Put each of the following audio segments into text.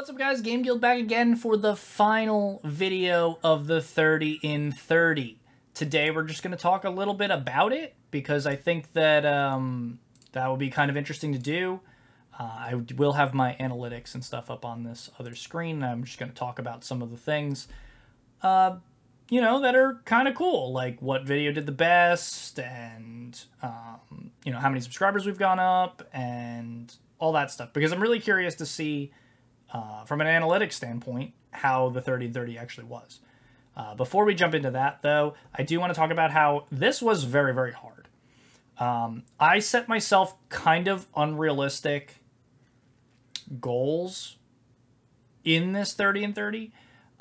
What's up, guys? Game Guild back again for the final video of the 30 in 30. Today we're just going to talk a little bit about it because I think that that will be kind of interesting to do. I will have my analytics and stuff up on this other screen. I'm just going to talk about some of the things, you know, that are kind of cool, like what video did the best and, you know, how many subscribers we've gone up and all that stuff, because I'm really curious to see from an analytics standpoint how the 30 in 30 actually was. Before we jump into that, though, I do want to talk about how this was very, very hard. I set myself kind of unrealistic goals in this 30 in 30.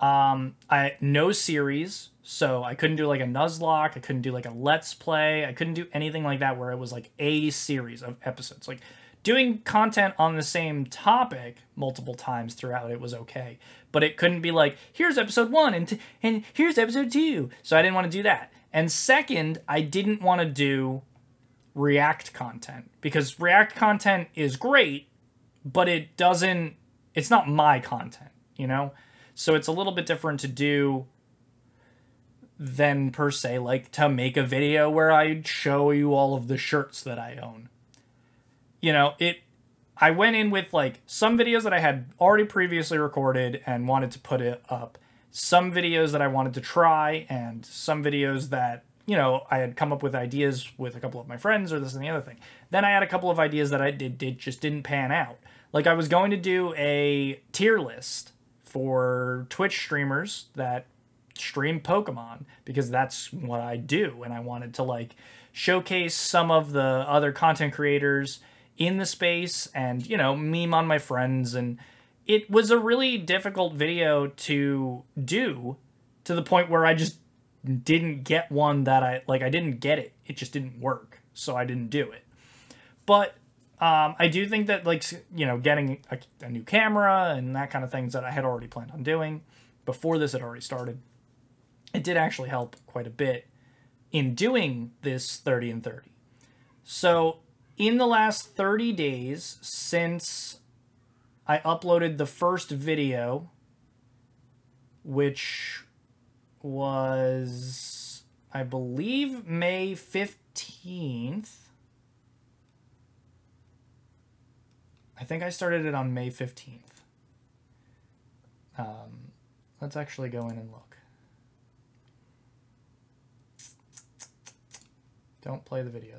No series, so I couldn't do like a Nuzlocke, I couldn't do like a Let's Play, I couldn't do anything like that where it was like a series of episodes. Like, doing content on the same topic multiple times throughout it was okay, but it couldn't be like, here's episode 1 and here's episode 2. So I didn't want to do that. And second, I didn't want to do React content, because React content is great, but it's not my content, you know? So it's a little bit different to do than, per se, like to make a video where I show you all of the shirts that I own. You know, I went in with like some videos that I had already previously recorded and wanted to put it up, some videos that I wanted to try, and some videos that, you know, I had come up with ideas with a couple of my friends or this and the other thing. Then I had a couple of ideas that I just didn't pan out. Like, I was going to do a tier list for Twitch streamers that stream Pokemon, because that's what I do, and I wanted to like showcase some of the other content creators in the space and, you know, meme on my friends. And it was a really difficult video to do, to the point where I just didn't get one that I didn't get it. It just didn't work. So I didn't do it. But I do think that, like, you know, getting a new camera and that kind of things that I had already planned on doing before this had already started, it did actually help quite a bit in doing this 30 in 30. So in the last 30 days since I uploaded the first video, which was, I believe, May 15th. I think I started it on May 15th. Let's actually go in and look. Don't play the video.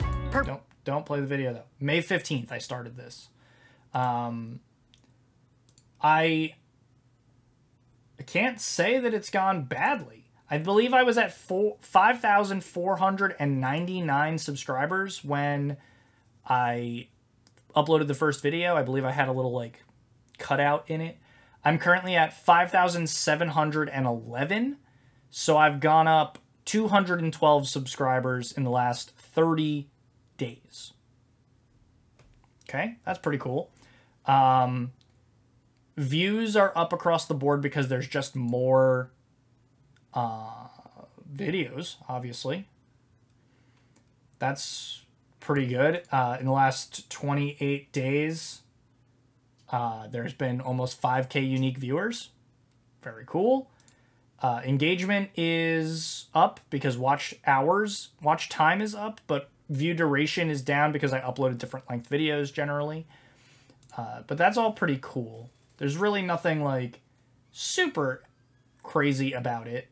Don't play the video, though. May 15th, I started this. I can't say that it's gone badly. I believe I was at 5,499 subscribers when I uploaded the first video. I believe I had a little, like, cutout in it. I'm currently at 5,711, so I've gone up 212 subscribers in the last 30 days. Okay, that's pretty cool. Views are up across the board because there's just more videos, obviously. That's pretty good. In the last 28 days, there's been almost 5K unique viewers. Very cool. Engagement is up because watch time is up, but view duration is down because I uploaded different length videos generally. But that's all pretty cool. There's really nothing like super crazy about it,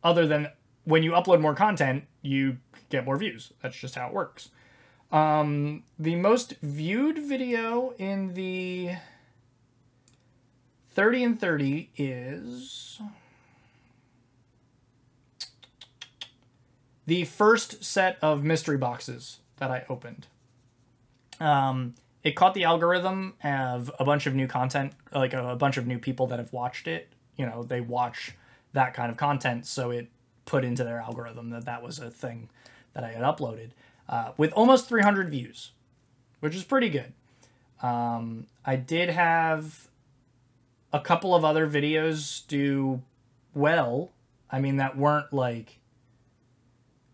other than when you upload more content, you get more views. That's just how it works. The most viewed video in the 30 in 30 is the first set of mystery boxes that I opened. It caught the algorithm of a bunch of new content, like a bunch of new people that have watched it. You know, they watch that kind of content, so it put into their algorithm that that was a thing that I had uploaded, with almost 300 views, which is pretty good. I did have a couple of other videos do well. I mean, that weren't like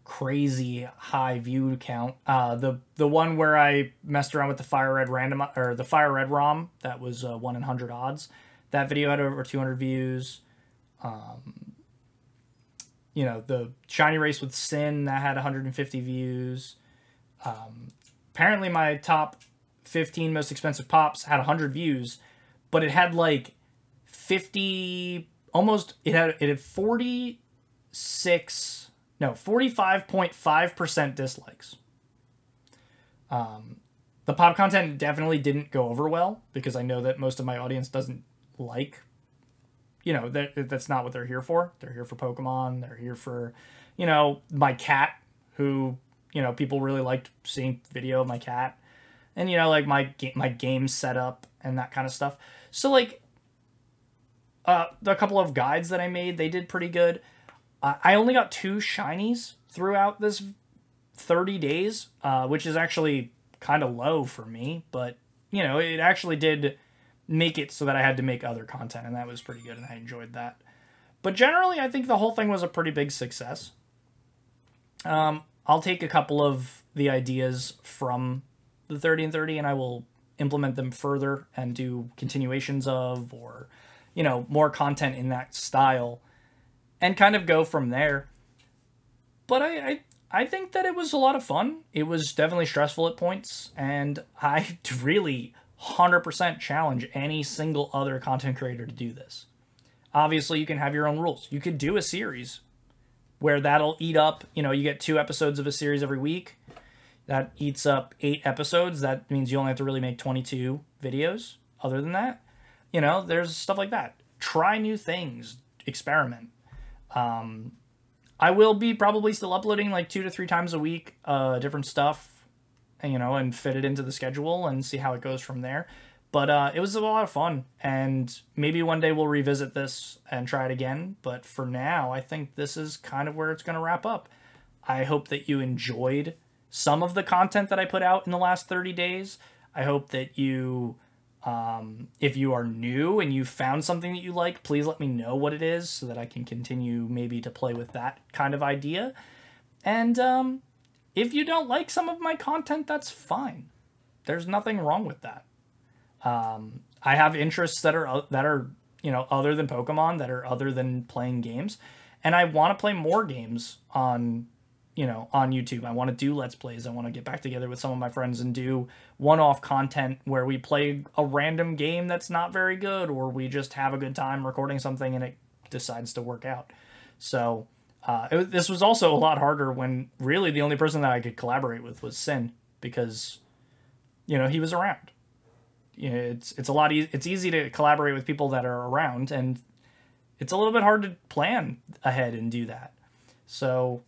crazy high view count. The one where I messed around with the Fire Red the Fire Red ROM, that was 1 in 100 odds. That video had over 200 views. You know, the Shiny Race with Sin, that had 150 views. Apparently my top 15 most expensive pops had 100 views, but it had like 50, almost, it had 45.5% dislikes. The pop content definitely didn't go over well, because I know that most of my audience doesn't like, you know, that's not what they're here for. They're here for Pokemon. They're here for, you know, my cat, who, you know, people really liked seeing video of my cat, and, you know, like my game setup and that kind of stuff. So like, the couple of guides that I made, they did pretty good. I only got 2 shinies throughout this 30 days, which is actually kind of low for me, but, you know, it actually did make it so that I had to make other content, and that was pretty good, and I enjoyed that. But generally, I think the whole thing was a pretty big success. I'll take a couple of the ideas from the 30 and 30, and I will implement them further and do continuations of, or, you know, more content in that style, and kind of go from there. But I think that it was a lot of fun. It was definitely stressful at points, and I really 100% challenge any single other content creator to do this. Obviously, you can have your own rules. You could do a series where that'll eat up, you know, you get 2 episodes of a series every week. That eats up 8 episodes. That means you only have to really make 22 videos. Other than that, you know, there's stuff like that. Try new things. Experiment. I will be probably still uploading like 2 to 3 times a week, different stuff, you know, and fit it into the schedule and see how it goes from there. But it was a lot of fun, and maybe one day we'll revisit this and try it again. But for now, I think this is kind of where it's going to wrap up. I hope that you enjoyed some of the content that I put out in the last 30 days. I hope that you, if you are new and you found something that you like, please let me know what it is so that I can continue maybe to play with that kind of idea. And if you don't like some of my content, that's fine. There's nothing wrong with that. I have interests that are, you know, other than Pokemon, that are other than playing games. And I want to play more games on, you know, on YouTube. I want to do Let's Plays. I want to get back together with some of my friends and do one-off content where we play a random game that's not very good, or we just have a good time recording something and it decides to work out. So this was also a lot harder when really the only person that I could collaborate with was Sin, because, you know, he was around. You know, it's a lot it's easy to collaborate with people that are around, and it's a little bit hard to plan ahead and do that. So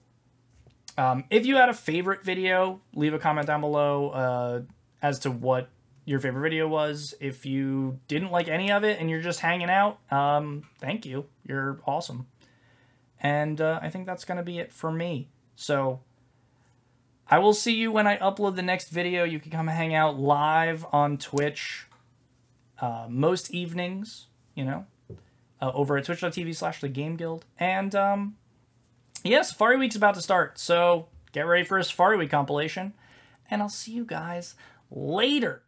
if you had a favorite video, leave a comment down below as to what your favorite video was. If you didn't like any of it and you're just hanging out, thank you. You're awesome. And I think that's going to be it for me. So I will see you when I upload the next video. You can come hang out live on Twitch most evenings, you know, over at twitch.tv/thegameguild. And yeah, Safari Week's about to start, so get ready for a Safari Week compilation, and I'll see you guys later.